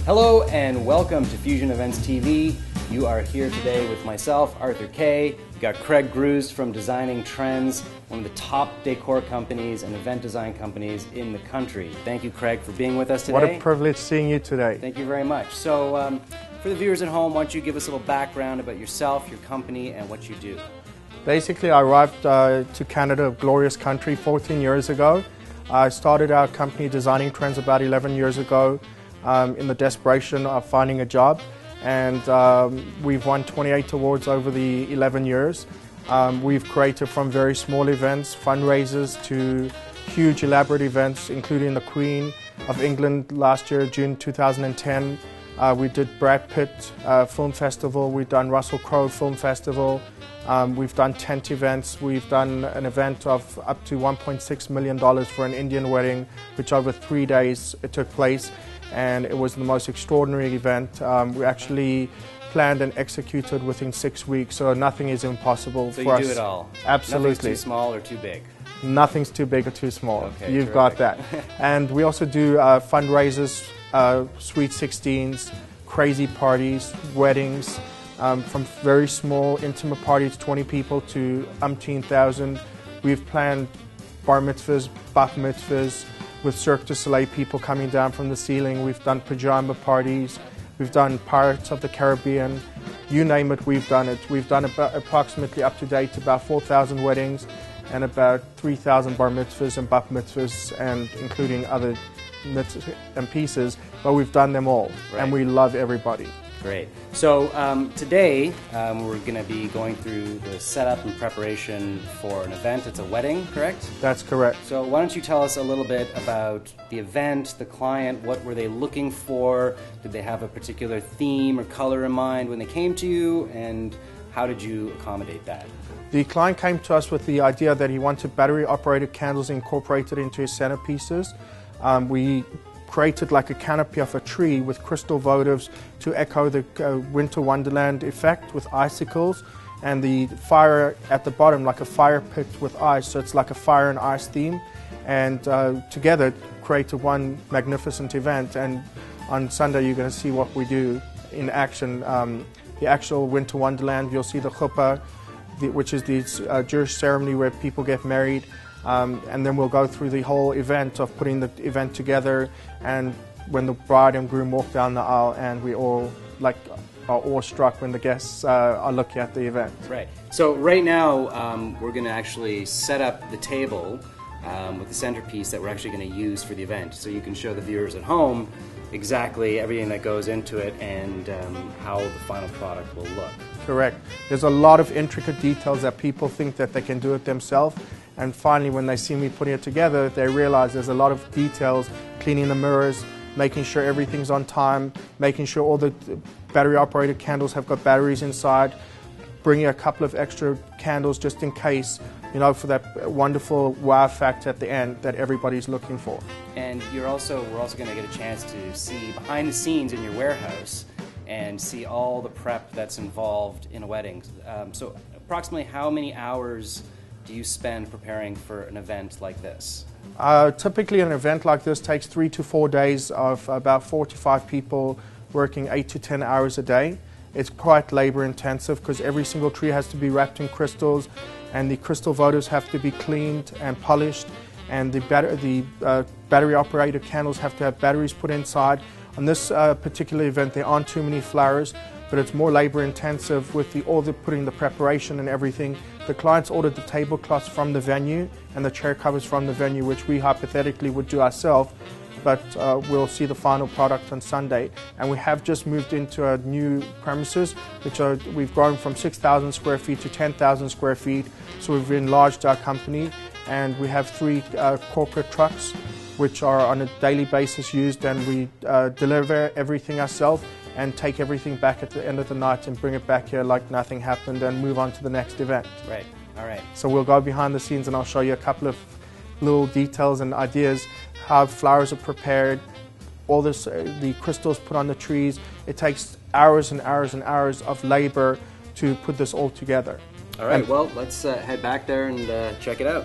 Hello and welcome to Fusion Events TV. You are here today with myself, ArthurK. We've got Craig Grusz from Designing Trendz, one of the top decor companies and event design companies in the country. Thank you, Craig, for being with us today. What a privilege seeing you today. Thank you very much. So, for the viewers at home, why don't you give us a little background about yourself, your company, and what you do? Basically, I arrived to Canada, a glorious country, 14 years ago. I started our company Designing Trendz about 11 years ago in the desperation of finding a job. And we've won 28 awards over the 11 years. We've created from very small events, fundraisers, to huge elaborate events, including the Queen of England last year, June 2010. We did Brad Pitt Film Festival, we've done Russell Crowe Film Festival, we've done tent events, we've done an event of up to $1.6 million for an Indian wedding, which over 3 days it took place, and it was the most extraordinary event. We actually planned and executed within 6 weeks, so nothing is impossible for us. So you do it all? Absolutely. Nothing's too small or too big? Nothing's too big or too small. Okay, You've terrific. got that. And we also do fundraisers, sweet 16s, crazy parties, weddings, from very small intimate parties, 20 people, to umpteen thousand. We've planned bar mitzvahs, bat mitzvahs, with Cirque du Soleil people coming down from the ceiling. We've done pajama parties, we've done Pirates of the Caribbean, you name it, we've done it. We've done about approximately up to date about 4,000 weddings and about 3,000 bar mitzvahs and bat mitzvahs, and including other mitzvahs and pieces, but we've done them all, right. And we love everybody. Great. So today we're going to be going through the setup and preparation for an event. It's a wedding, correct? That's correct. So why don't you tell us a little bit about the event, the client, what were they looking for? Did they have a particular theme or color in mind when they came to you, and how did you accommodate that? The client came to us with the idea that he wanted battery-operated candles incorporated into his centerpieces. We created like a canopy of a tree with crystal votives to echo the winter wonderland effect with icicles, and the fire at the bottom like a fire pit with ice, so it's like a fire and ice theme, and together created one magnificent event. And on Sunday you're going to see what we do in action. The actual winter wonderland, you'll see the chuppah, which is the Jewish ceremony where people get married. And then we'll go through the whole event of putting the event together, and when the bride and groom walk down the aisle, and we all are awestruck when the guests are looking at the event. Right. So right now we're going to actually set up the table with the centerpiece that we're actually going to use for the event, so you can show the viewers at home exactly everything that goes into it and how the final product will look. Correct. There's a lot of intricate details that people think that they can do it themselves. And finally, when they see me putting it together, they realize there's a lot of details, cleaning the mirrors, making sure everything's on time, making sure all the battery-operated candles have got batteries inside, bringing a couple of extra candles just in case, you know, for that wonderful wow factor at the end that everybody's looking for. And we're also going to get a chance to see behind the scenes in your warehouse and see all the prep that's involved in a wedding. So approximately how many hours do you spend preparing for an event like this? Typically an event like this takes 3 to 4 days of about 4 to 5 people working 8 to 10 hours a day. It's quite labor intensive because every single tree has to be wrapped in crystals, and the crystal votives have to be cleaned and polished, and the battery operated candles have to have batteries put inside. On this particular event there aren't too many flowers, but it's more labor intensive with putting the preparation and everything. The clients ordered the tablecloths from the venue and the chair covers from the venue, which we hypothetically would do ourselves, but we'll see the final product on Sunday. And we have just moved into a new premises, we've grown from 6,000 square feet to 10,000 square feet, so we've enlarged our company, and we have 3 corporate trucks which are on a daily basis used, and we deliver everything ourselves and take everything back at the end of the night and bring it back here like nothing happened and move on to the next event. Right, all right. So we'll go behind the scenes and I'll show you a couple of little details and ideas, how flowers are prepared, all this, the crystals put on the trees. It takes hours and hours and hours of labor to put this all together. All right, well, let's head back there and check it out.